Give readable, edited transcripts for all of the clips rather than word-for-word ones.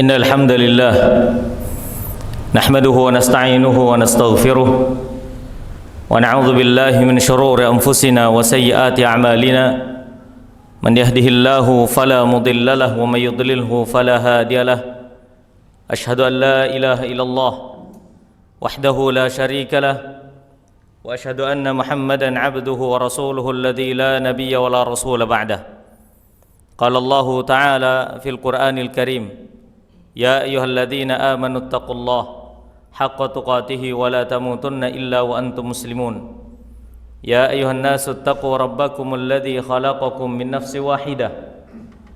إن الحمد لله نحمده ونستعينه ونستغفره ونعوذ بالله من شرور أنفسنا وسيئات أعمالنا من يهده الله فلا مضل له ومن يضلله فلا هادي له أشهد أن لا إله إلا الله وحده لا شريك له وأشهد أن محمدا عبده ورسوله الذي لا نبي ولا رسول بعده قال الله تعالى في القرآن الكريم يا أيها الذين آمنوا اتقوا الله حق تقاته ولا تموتن إلا وأنتم مسلمون يا أيها الناس اتقوا ربكم الذي خلقكم من نفس واحدة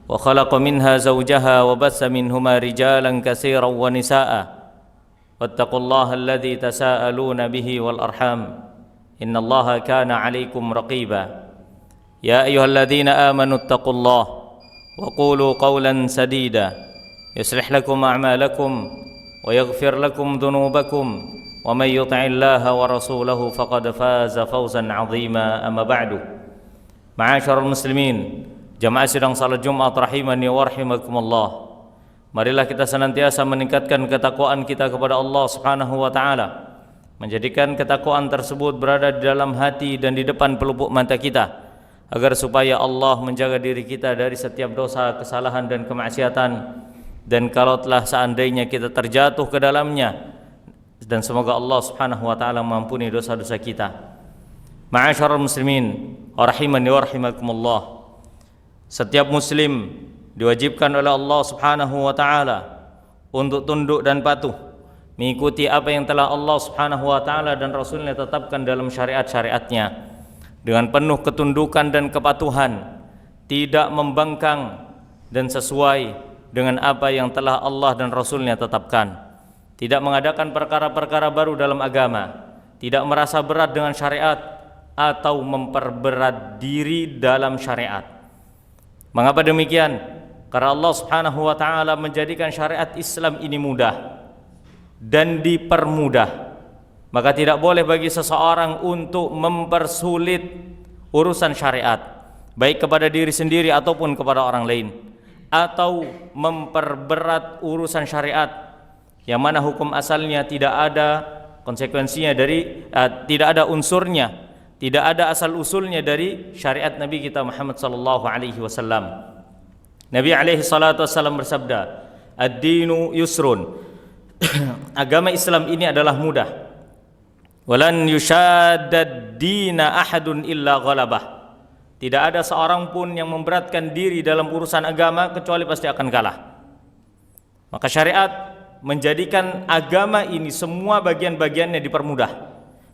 وخلق منها زوجها وبث منهما رجالا كثيرا ونساء واتقوا الله الذي تساءلون به والأرحام إن الله كان عليكم رقيبا يا أيها الذين آمنوا اتقوا الله وقولوا قولا سديدا يصلح لكم أعمالكم ويغفر لكم ذنوبكم ومن يطع الله ورسوله فقد فاز فوزا عظيما أما بعد معاشر المسلمين jamaah sidang salat Jumat rahimani wa rahimakumullah, marilah kita senantiasa meningkatkan ketakwaan kita kepada Allah Subhanahu wa taala, menjadikan ketakwaan tersebut berada di dalam hati dan di depan pelupuk mata kita, agar supaya Allah menjaga diri kita dari setiap dosa, kesalahan dan kemaksiatan. Dan kalau telah seandainya kita terjatuh ke dalamnya, dan semoga Allah Subhanahu wa taala mengampuni dosa-dosa kita. Ma'asyiral muslimin rahimani wa rahimakumullah, setiap muslim diwajibkan oleh Allah Subhanahu wa taala untuk tunduk dan patuh mengikuti apa yang telah Allah Subhanahu wa taala dan Rasulnya tetapkan dalam syariat-syariatnya, dengan penuh ketundukan dan kepatuhan, tidak membangkang dan sesuai dengan apa yang telah Allah dan Rasulnya tetapkan, tidak mengadakan perkara-perkara baru dalam agama, tidak merasa berat dengan syariat atau memperberat diri dalam syariat. Mengapa demikian? Karena Allah Subhanahu wa taala menjadikan syariat Islam ini mudah dan dipermudah. Maka tidak boleh bagi seseorang untuk mempersulit urusan syariat, baik kepada diri sendiri ataupun kepada orang lain, atau memperberat urusan syariat yang mana hukum asalnya tidak ada konsekuensinya dari tidak ada unsurnya, tidak ada asal usulnya dari syariat Nabi kita Muhammad sallallahu alaihi wasallam. Nabi alaihi salatu wasallam bersabda, "Ad-dinu yusrun." Agama Islam ini adalah mudah. Walan yushaddad dina ahadun illa ghalabah. Tidak ada seorang pun yang memberatkan diri dalam urusan agama kecuali pasti akan kalah. Maka syariat menjadikan agama ini semua bagian-bagiannya dipermudah.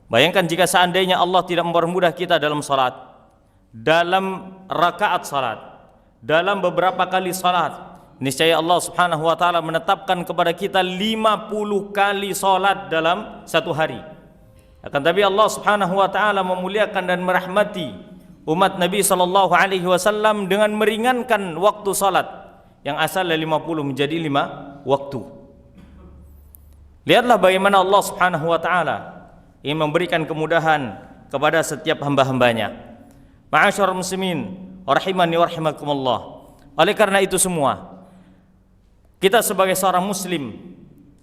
Bayangkan jika seandainya Allah tidak mempermudah kita dalam salat, dalam rakaat salat, dalam beberapa kali salat, niscaya Allah Subhanahu wa taala menetapkan kepada kita 50 kali salat dalam satu hari. Akan tapi Allah Subhanahu wa taala memuliakan dan merahmati umat Nabi sallallahu alaihi wasallam dengan meringankan waktu salat yang asalnya 50 menjadi 5 waktu. Lihatlah bagaimana Allah Subhanahu wa taala ingin memberikan kemudahan kepada setiap hamba-hambanya. Ma'asyiral muslimin rahimani wa rahimakumullah. Oleh karena itu semua, kita sebagai seorang muslim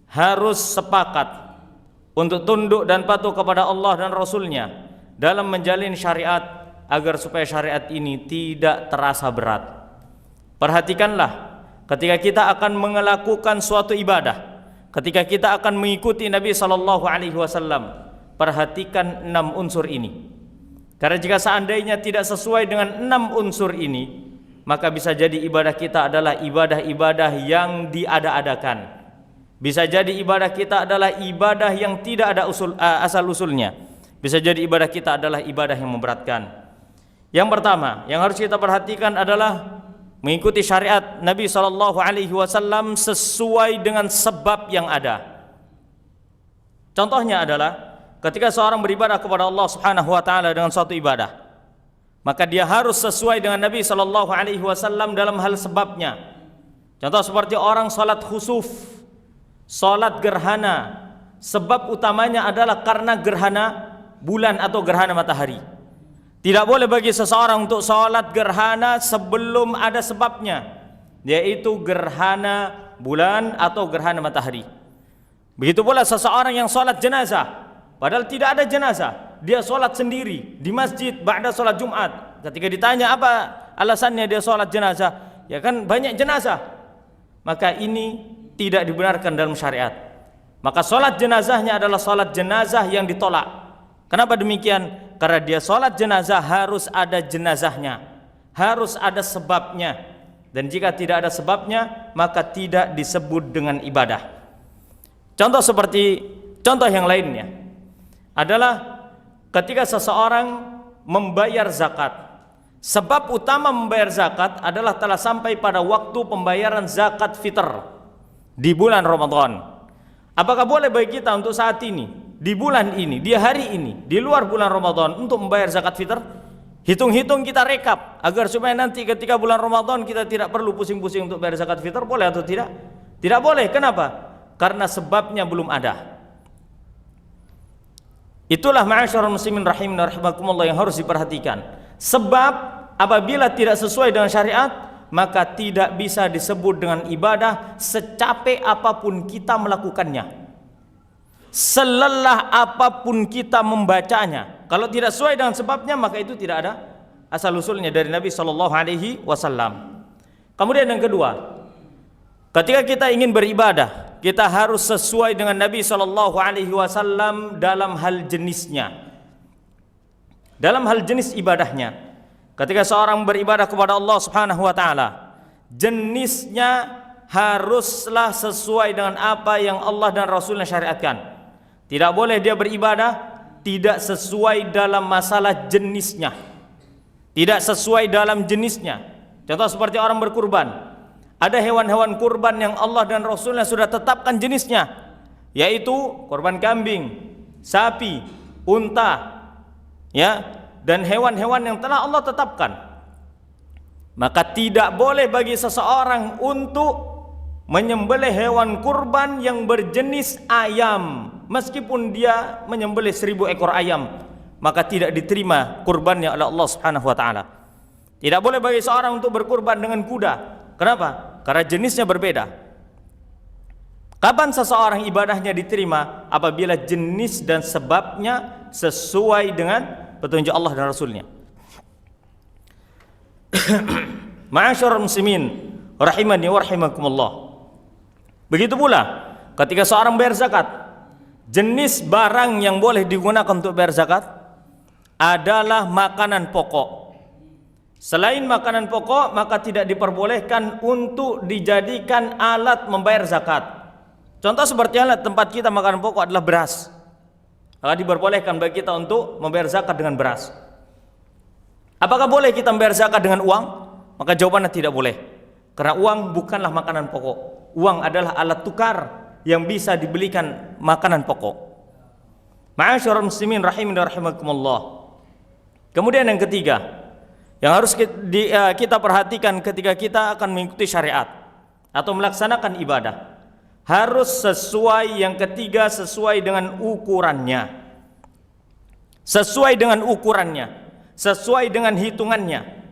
harus sepakat untuk tunduk dan patuh kepada Allah dan Rasulnya dalam menjalin syariat, agar supaya syariat ini tidak terasa berat. Perhatikanlah ketika kita akan melakukan suatu ibadah, ketika kita akan mengikuti Nabi sallallahu alaihi wasallam, perhatikan 6 unsur ini. Karena jika seandainya tidak sesuai dengan 6 unsur ini, maka bisa jadi ibadah kita adalah ibadah-ibadah yang diada-adakan. Bisa jadi ibadah kita adalah ibadah yang tidak ada asal-usulnya. Bisa jadi ibadah kita adalah ibadah yang memberatkan. Yang pertama yang harus kita perhatikan adalah mengikuti syariat Nabi sallallahu alaihi wasallam sesuai dengan sebab yang ada. Contohnya adalah ketika seorang beribadah kepada Allah Subhanahu wa taala dengan suatu ibadah, maka dia harus sesuai dengan Nabi sallallahu alaihi wasallam dalam hal sebabnya. Contoh seperti orang salat khusuf, salat gerhana, sebab utamanya adalah karena gerhana bulan atau gerhana matahari. Tidak boleh bagi seseorang untuk sholat gerhana sebelum ada sebabnya, yaitu gerhana bulan atau gerhana matahari. Begitu pula seseorang yang sholat jenazah padahal tidak ada jenazah, dia sholat sendiri di masjid ba'da sholat Jumat. Ketika ditanya apa alasannya dia sholat jenazah, ya kan banyak jenazah, maka ini tidak dibenarkan dalam syariat. Maka sholat jenazahnya adalah sholat jenazah yang ditolak. Kenapa demikian? Karena dia sholat jenazah harus ada jenazahnya, harus ada sebabnya, dan jika tidak ada sebabnya maka tidak disebut dengan ibadah. Contoh yang lainnya adalah ketika seseorang membayar zakat. Sebab utama membayar zakat adalah telah sampai pada waktu pembayaran zakat fitr di bulan Ramadan. Apakah boleh bagi kita untuk saat ini, di bulan ini, di hari ini, di luar bulan Ramadan untuk membayar zakat fitr? Hitung-hitung, kita rekap agar supaya nanti ketika bulan Ramadan kita tidak perlu pusing-pusing untuk bayar zakat fitr. Boleh atau tidak? Tidak boleh. Kenapa? Karena sebabnya belum ada. Itulah ma'asyiral muslimin rahimin wa rahimakumullah yang harus diperhatikan. Sebab apabila tidak sesuai dengan syariat, maka tidak bisa disebut dengan ibadah secapek apapun kita melakukannya, selelah apapun kita membacanya. Kalau tidak sesuai dengan sebabnya, maka itu tidak ada asal usulnya dari Nabi SAW. Kemudian yang kedua, ketika kita ingin beribadah, kita harus sesuai dengan Nabi SAW dalam hal jenisnya, dalam hal jenis ibadahnya. Ketika seorang beribadah kepada Allah Subhanahu wa taala, jenisnya haruslah sesuai dengan apa yang Allah dan Rasulnya syariatkan. Tidak boleh dia beribadah tidak sesuai dalam masalah jenisnya, tidak sesuai dalam jenisnya. Contoh seperti orang berkurban. Ada hewan-hewan kurban yang Allah dan Rasulnya sudah tetapkan jenisnya, yaitu kurban kambing, sapi, unta, ya, dan hewan-hewan yang telah Allah tetapkan. Maka tidak boleh bagi seseorang untuk menyembelih hewan kurban yang berjenis ayam, meskipun dia menyembelih 1000 ekor ayam, maka tidak diterima kurbannya oleh Allah Subhanahu wa taala. Tidak boleh bagi seorang untuk berkurban dengan kuda. Kenapa? Karena jenisnya berbeda. Kapan seseorang ibadahnya diterima? Apabila jenis dan sebabnya sesuai dengan petunjuk Allah dan Rasulnya. Ma'asyiral muslimin rahimani wa rahimakumullah. Begitu pula ketika seorang bayar zakat, jenis barang yang boleh digunakan untuk bayar zakat adalah makanan pokok. Selain makanan pokok, maka tidak diperbolehkan untuk dijadikan alat membayar zakat. Contoh seperti alat tempat kita makanan pokok adalah beras, maka diperbolehkan bagi kita untuk membayar zakat dengan beras. Apakah boleh kita membayar zakat dengan uang? Maka jawabannya tidak boleh, karena uang bukanlah makanan pokok. Uang adalah alat tukar yang bisa dibelikan makanan pokok. Ma'asyiral muslimin rahimin wa rahimakumullah. Kemudian yang ketiga yang harus kita perhatikan ketika kita akan mengikuti syariat atau melaksanakan ibadah, harus sesuai. Yang ketiga, sesuai dengan ukurannya, sesuai dengan ukurannya, sesuai dengan hitungannya.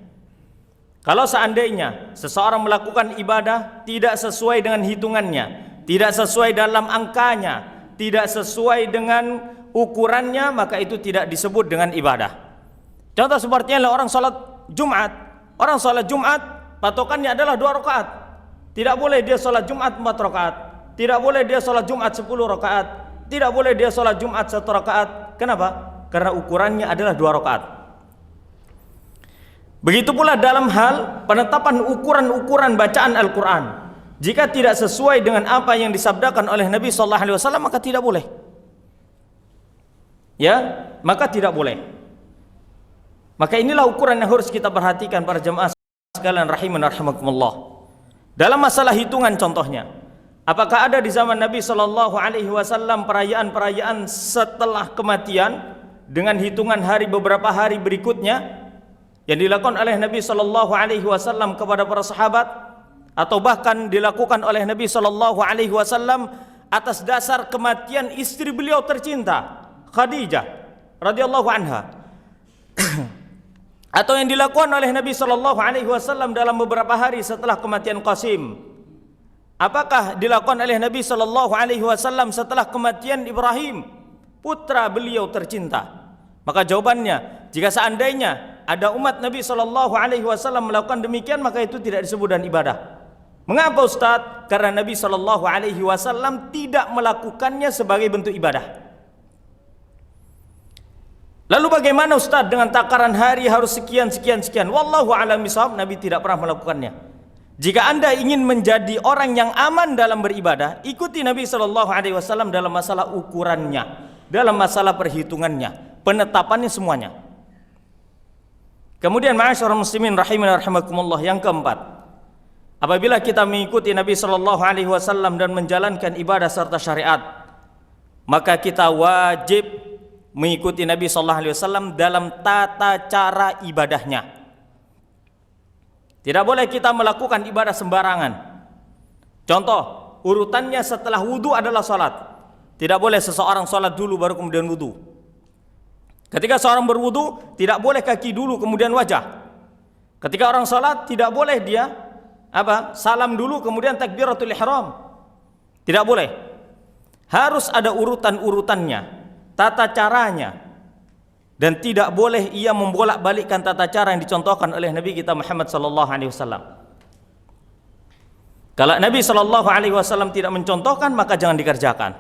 Kalau seandainya seseorang melakukan ibadah tidak sesuai dengan hitungannya, tidak sesuai dalam angkanya, tidak sesuai dengan ukurannya, maka itu tidak disebut dengan ibadah. Contoh sepertinya orang sholat Jumat. Orang sholat Jumat patokannya adalah 2 rakaat. Tidak boleh dia sholat Jumat 4 rakaat. Tidak boleh dia sholat Jumat 10 rakaat. Tidak boleh dia sholat Jumat 1 rakaat. Kenapa? Karena ukurannya adalah 2 rakaat. Begitu pula dalam hal penetapan ukuran-ukuran bacaan Al-Quran. Jika tidak sesuai dengan apa yang disabdakan oleh Nabi SAW, maka tidak boleh. Ya, maka tidak boleh. Maka inilah ukuran yang harus kita perhatikan para jemaah sekalian rahiman rahimakumullah. Dalam masalah hitungan contohnya, apakah ada di zaman Nabi SAW perayaan-perayaan setelah kematian dengan hitungan hari beberapa hari berikutnya yang dilakukan oleh Nabi SAW kepada para sahabat, atau bahkan dilakukan oleh Nabi SAW atas dasar kematian istri beliau tercinta Khadijah radhiyallahu anha? Atau yang dilakukan oleh Nabi SAW dalam beberapa hari setelah kematian Qasim, Apakah dilakukan oleh Nabi sallallahu alaihi wasallam setelah kematian Ibrahim, putra beliau tercinta? Maka jawabannya, jika seandainya ada umat Nabi sallallahu alaihi wasallam melakukan demikian, maka itu tidak disebut dan ibadah. Mengapa Ustaz? Karena Nabi sallallahu alaihi wasallam tidak melakukannya sebagai bentuk ibadah. Lalu bagaimana Ustaz dengan takaran hari harus sekian sekian sekian? Wallahu a'lam bishawab, Nabi tidak pernah melakukannya. Jika Anda ingin menjadi orang yang aman dalam beribadah, ikuti Nabi sallallahu alaihi wasallam dalam masalah ukurannya, dalam masalah perhitungannya, penetapannya semuanya. Kemudian ma'asyiral muslimin rahimani rahimakumullah, yang keempat, apabila kita mengikuti Nabi sallallahu alaihi wasallam dan menjalankan ibadah serta syariat, maka kita wajib mengikuti Nabi sallallahu alaihi wasallam dalam tata cara ibadahnya. Tidak boleh kita melakukan ibadah sembarangan. Contoh, urutannya setelah wudu adalah salat. Tidak boleh seseorang salat dulu baru kemudian wudu. Ketika seorang berwudu, tidak boleh kaki dulu kemudian wajah. Ketika orang salat, tidak boleh dia salam dulu kemudian takbiratul ihram. Tidak boleh. Harus ada urutan-urutannya, tata caranya. Dan tidak boleh ia membolak-balikkan tata cara yang dicontohkan oleh Nabi kita Muhammad sallallahu alaihi wasallam. Kalau Nabi sallallahu alaihi wasallam tidak mencontohkan, maka jangan dikerjakan.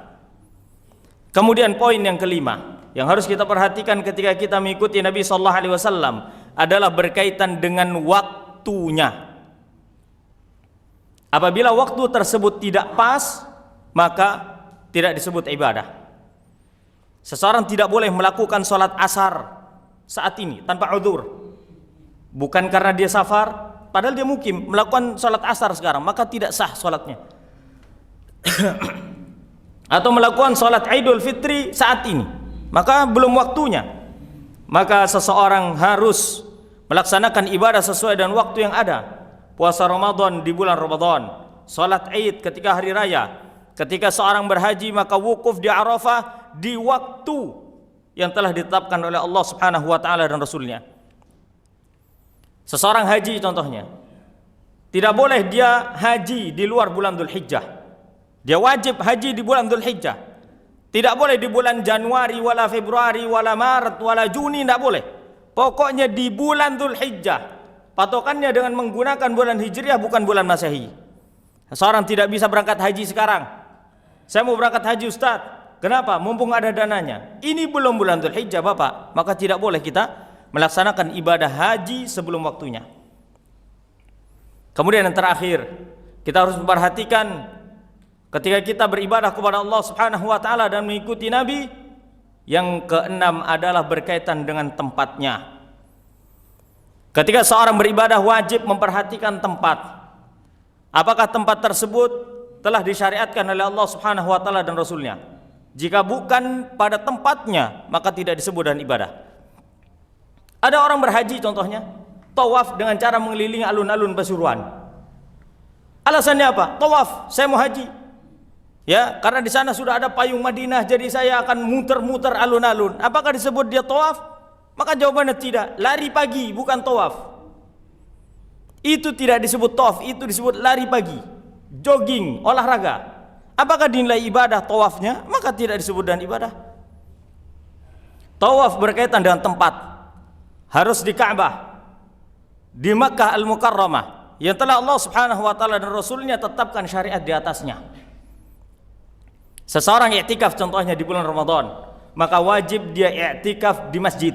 Kemudian poin yang kelima yang harus kita perhatikan ketika kita mengikuti Nabi sallallahu alaihi wasallam adalah berkaitan dengan waktunya. Apabila waktu tersebut tidak pas, maka tidak disebut ibadah. Seseorang tidak boleh melakukan sholat asar saat ini tanpa udzur. Bukan karena dia safar, padahal dia mukim, melakukan sholat asar sekarang, maka tidak sah sholatnya. Atau melakukan sholat Idul Fitri saat ini, maka belum waktunya. Maka seseorang harus melaksanakan ibadah sesuai dengan waktu yang ada. Puasa Ramadan di bulan Ramadan, sholat Id ketika hari raya. Ketika seorang berhaji, maka wukuf di Arafah di waktu yang telah ditetapkan oleh Allah Subhanahu wa taala dan Rasulnya. Seseorang haji contohnya, tidak boleh dia haji di luar bulan Dzulhijjah. Dia wajib haji di bulan Dzulhijjah. Tidak boleh di bulan Januari wala Februari wala Maret wala Juni, tidak boleh. Pokoknya di bulan Dzulhijjah. Patokannya dengan menggunakan bulan Hijriah, bukan bulan Masehi. Seorang tidak bisa berangkat haji sekarang. Saya mau berangkat haji Ustaz. Kenapa? Mumpung ada dananya. Ini belum bulan Dzulhijjah Bapak. Maka tidak boleh kita melaksanakan ibadah haji sebelum waktunya. Kemudian yang terakhir, kita harus memperhatikan ketika kita beribadah kepada Allah Subhanahu wa taala dan mengikuti Nabi. Yang keenam adalah berkaitan dengan tempatnya. Ketika seorang beribadah wajib memperhatikan tempat. Apakah tempat tersebut telah disyariatkan oleh Allah Subhanahu wa taala dan Rasulnya? Jika bukan pada tempatnya, maka tidak disebut dan ibadah. Ada orang berhaji contohnya, tawaf dengan cara mengelilingi alun-alun Pasuruan. Alasannya apa? Tawaf, saya mau haji. Ya, karena di sana sudah ada payung Madinah, jadi saya akan muter-muter alun-alun. Apakah disebut dia tawaf? Maka jawabannya tidak. Lari pagi bukan tawaf. Itu tidak disebut tawaf, itu disebut lari pagi. Jogging, olahraga. Apakah dinilai ibadah tawafnya? Maka tidak disebut dan ibadah. Tawaf berkaitan dengan tempat. Harus di Ka'bah, di Makkah Al-Mukarramah, yang telah Allah Subhanahu wa taala dan Rasulnya tetapkan syariat di atasnya. Seseorang i'tikaf contohnya di bulan Ramadan, maka wajib dia i'tikaf di masjid.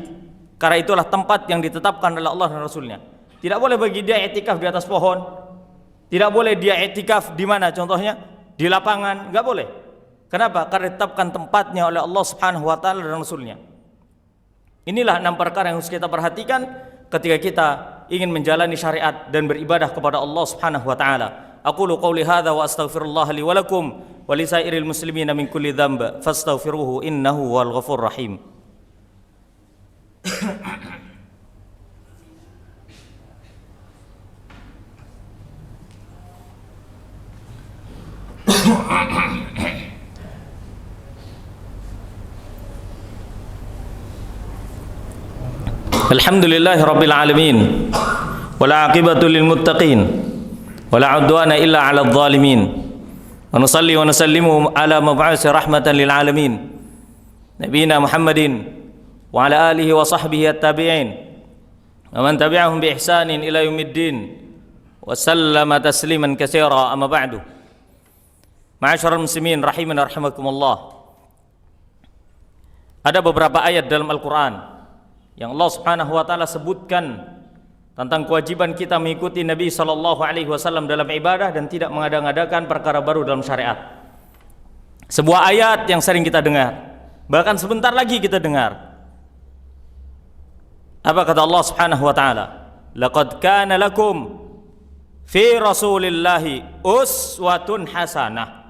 Karena itulah tempat yang ditetapkan oleh Allah dan Rasulnya. Tidak boleh bagi dia i'tikaf di atas pohon. Tidak boleh dia i'tikaf di mana contohnya? Di lapangan, enggak boleh. Kenapa? Karena ditetapkan tempatnya oleh Allah Subhanahu wa taala dan Rasulnya. Inilah 6 perkara yang harus kita perhatikan ketika kita ingin menjalani syariat dan beribadah kepada Allah Subhanahu wa taala. Aqulu qouli hadza wa astaghfirullah li wa lakum wa li sairil muslimina min kulli dhanb fastaghfiruhu innahu wal ghafurur rahim. Alhamdulillahi rabbil alamin wal aqibatu lil muttaqin wala udwana illa 'alal zalimin ونصلي ونسلم على مبعوث رحمة للعالمين نبينا محمد وعلى آله وصحبه التابعين ومن تبعهم بإحسان إلى يوم الدين وسلم تسليما كثيرا. أما بعد، معاشر muslimin rahimani rahimakumullah. Ada beberapa ayat dalam Al-Quran yang Allah Subhanahu wa Ta'ala sebutkan tentang kewajiban kita mengikuti Nabi Sallallahu Alaihi Wasallam dalam ibadah dan tidak mengada-ngadakan perkara baru dalam syariat. Sebuah ayat yang sering kita dengar, bahkan sebentar lagi kita dengar. Apa kata Allah Subhanahu wa Ta'ala? Laqad kana lakum fi Rasulillahi uswatun hasanah.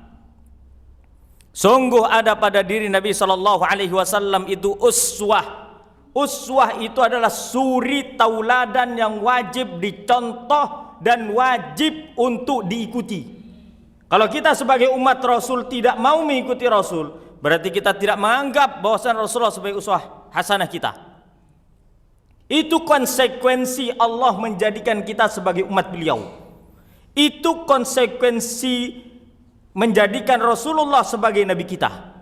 Sungguh ada pada diri Nabi Sallallahu Alaihi Wasallam itu uswah. Uswah itu adalah suri tauladan yang wajib dicontoh dan wajib untuk diikuti. Kalau kita sebagai umat Rasul tidak mau mengikuti Rasul, berarti kita tidak menganggap bahwasan Rasulullah sebagai uswah hasanah kita. Itu konsekuensi Allah menjadikan kita sebagai umat beliau. Itu konsekuensi menjadikan Rasulullah sebagai nabi kita.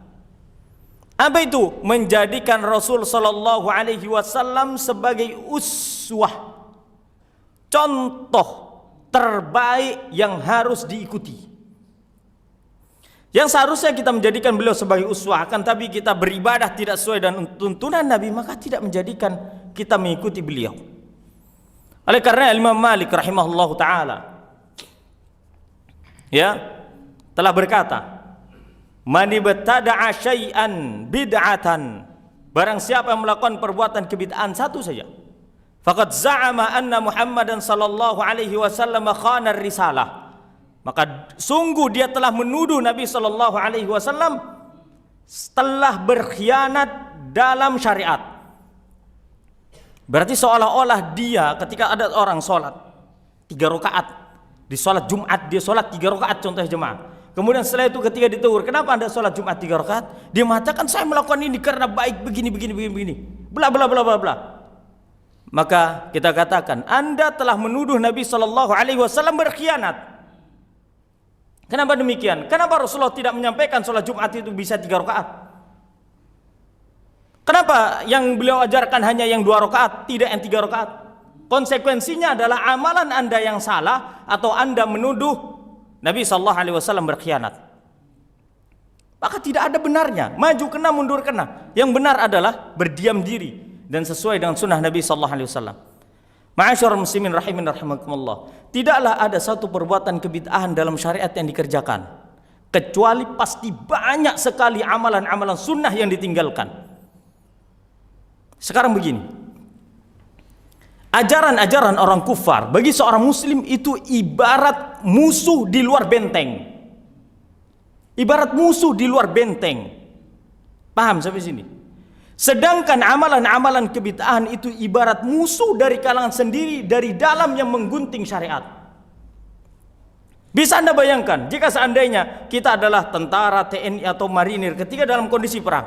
Apa itu? Menjadikan Rasul sallallahu alaihi wasallam sebagai uswah, contoh terbaik yang harus diikuti. Yang seharusnya kita menjadikan beliau sebagai uswah, akan tapi kita beribadah tidak sesuai dengan tuntunan Nabi, maka tidak menjadikan kita mengikuti beliau. Oleh karena Imam Malik rahimahullahu taala telah berkata, "Man ibtada'a syai'an bid'atan," barang siapa yang melakukan perbuatan kebid'ahan satu saja, faqad za'ama anna Muhammadan sallallahu alaihi wasallam khana risalah, maka sungguh dia telah menuduh Nabi sallallahu alaihi wasallam telah berkhianat dalam syariat. Berarti seolah-olah dia ketika ada orang sholat 3 rakaat, di sholat Jumat dia sholat 3 rakaat contohnya jemaah. Kemudian setelah itu ketika ditegur, kenapa anda sholat Jumat 3 rakaat? Dia mengatakan saya melakukan ini karena baik begini, bla bla bla bla bla. Maka kita katakan anda telah menuduh Nabi Sallallahu Alaihi Wasallam berkhianat. Kenapa demikian? Kenapa Rasulullah tidak menyampaikan sholat Jumat itu bisa 3 rakaat? Kenapa yang beliau ajarkan hanya yang 2 rakaat, tidak yang 3 rakaat? Konsekuensinya adalah amalan anda yang salah atau anda menuduh Nabi Sallallahu Alaihi Wasallam berkhianat. Maka tidak ada benarnya maju kena mundur kena. Yang benar adalah berdiam diri dan sesuai dengan sunnah Nabi Sallallahu Alaihi Wasallam. Ma'asyiral muslimin rahimin rahimakumullah. Tidaklah ada satu perbuatan kebid'ahan dalam syariat yang dikerjakan, kecuali pasti banyak sekali amalan-amalan sunnah yang ditinggalkan. Sekarang begini, ajaran-ajaran orang kufar bagi seorang muslim itu ibarat musuh di luar benteng. Ibarat musuh di luar benteng. Paham sampai sini? Sedangkan amalan-amalan kebid'ahan itu ibarat musuh dari kalangan sendiri, dari dalam yang menggunting syariat. Bisa anda bayangkan jika seandainya kita adalah tentara, TNI atau marinir ketika dalam kondisi perang,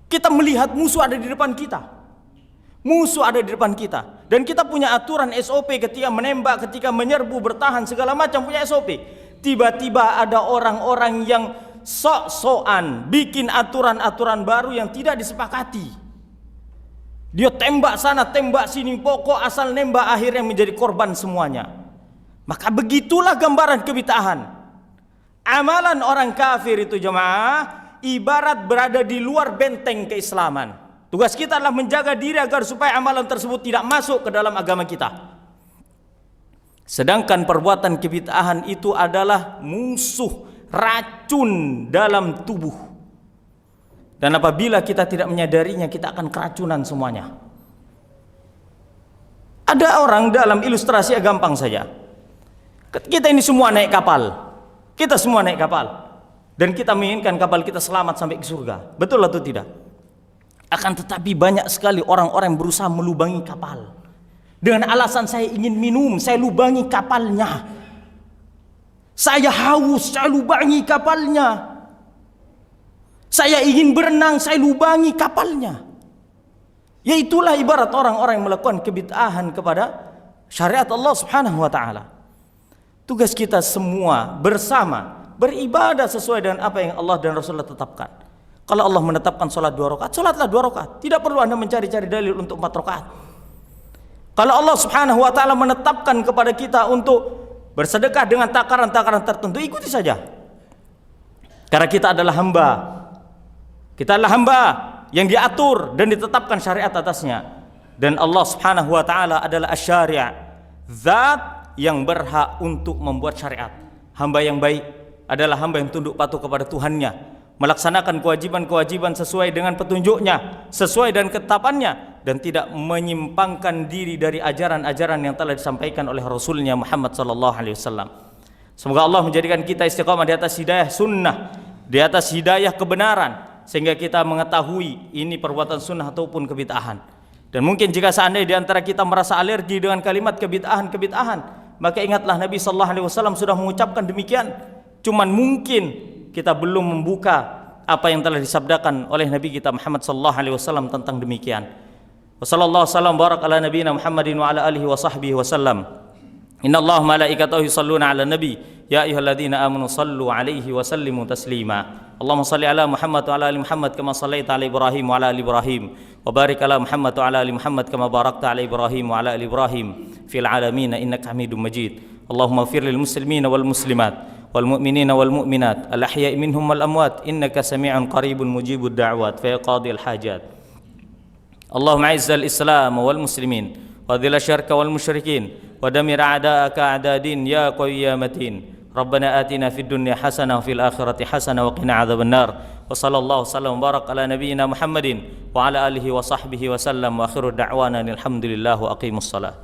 kita melihat musuh ada di depan kita. Musuh ada di depan kita dan kita punya aturan SOP ketika menembak, ketika menyerbu, bertahan segala macam punya SOP. Tiba-tiba ada orang-orang yang sok-sokan bikin aturan-aturan baru yang tidak disepakati. Dia tembak sana, tembak sini, pokok asal nembak akhirnya menjadi korban semuanya. Maka begitulah gambaran kebid'ahan. Amalan orang kafir itu jemaah ibarat berada di luar benteng keislaman. Tugas kita adalah menjaga diri agar supaya amalan tersebut tidak masuk ke dalam agama kita. Sedangkan perbuatan kebid'ahan itu adalah musuh, racun dalam tubuh. Dan apabila kita tidak menyadarinya, kita akan keracunan semuanya. Ada orang dalam ilustrasi gampang saja. Kita ini semua naik kapal. Kita semua naik kapal. Dan kita menginginkan kapal kita selamat sampai ke surga. Betul atau tidak? Akan tetapi banyak sekali orang-orang yang berusaha melubangi kapal. Dengan alasan saya ingin minum, saya lubangi kapalnya. Saya haus, saya lubangi kapalnya. Saya ingin berenang, saya lubangi kapalnya. Yaitulah ibarat orang-orang yang melakukan kebid'ahan kepada syariat Allah Subhanahu wa taala. Tugas kita semua bersama beribadah sesuai dengan apa yang Allah dan Rasulullah tetapkan. Kalau Allah menetapkan sholat 2 rakaat, sholatlah 2 rakaat. Tidak perlu Anda mencari-cari dalil untuk 4 rakaat. Kalau Allah Subhanahu wa taala menetapkan kepada kita untuk bersedekah dengan takaran-takaran tertentu, ikuti saja. Karena kita adalah hamba. Kita adalah hamba yang diatur dan ditetapkan syariat atasnya. Dan Allah Subhanahu wa taala adalah asy-syari', zat yang berhak untuk membuat syariat. Hamba yang baik adalah hamba yang tunduk patuh kepada Tuhannya, melaksanakan kewajiban-kewajiban sesuai dengan petunjuknya, sesuai dengan ketetapannya, dan tidak menyimpangkan diri dari ajaran-ajaran yang telah disampaikan oleh Rasulnya Muhammad sallallahu alaihi wasallam. Semoga Allah menjadikan kita istiqamah di atas hidayah sunnah, di atas hidayah kebenaran, sehingga kita mengetahui ini perbuatan sunnah ataupun kebid'ahan. Dan mungkin jika seandainya di antara kita merasa alergi dengan kalimat kebid'ahan, maka ingatlah Nabi sallallahu alaihi wasallam sudah mengucapkan demikian. Cuman mungkin kita belum membuka apa yang telah disabdakan oleh Nabi kita Muhammad sallallahu alaihi wasallam tentang demikian. Wassallallahu wasallam barak ala nabiyina Muhammadin wa ala alihi wa sahbihi wasallam. Innallaha malaikatahu yusalluna ala nabi ya ayyuhalladzina amanu sallu alaihi wa sallimu taslima. Allahumma salli ala Muhammad wa ala ali Muhammad kama sallaita ala Ibrahim wa ala ali Ibrahim wa barik ala Muhammad wa ala ali Muhammad kama barakta ala Ibrahim wa ala ali Ibrahim fil alamin innaka Hamidum Majid. Allahumma ighfir lil muslimina wal muslimat wal mu'minina wal mu'minat al ahya'i minhum wal amwat innaka sami'un qaribun mujibud da'wat fa qadil hajat. Allahumma izzal islam wal muslimin wa dhil syarka wal musyrikin wa damir a'da'aka a'dadin ya qawi ya matin. Rabbana atina fid dunya hasanah wa fil akhirati hasanah wa qina adzabannar. Wa sallallahu sallam barak ala nabiyyina Muhammadin wa ala alihi wa sahbihi wa sallam wa akhiru da'wana alhamdulillah wa aqimus salah.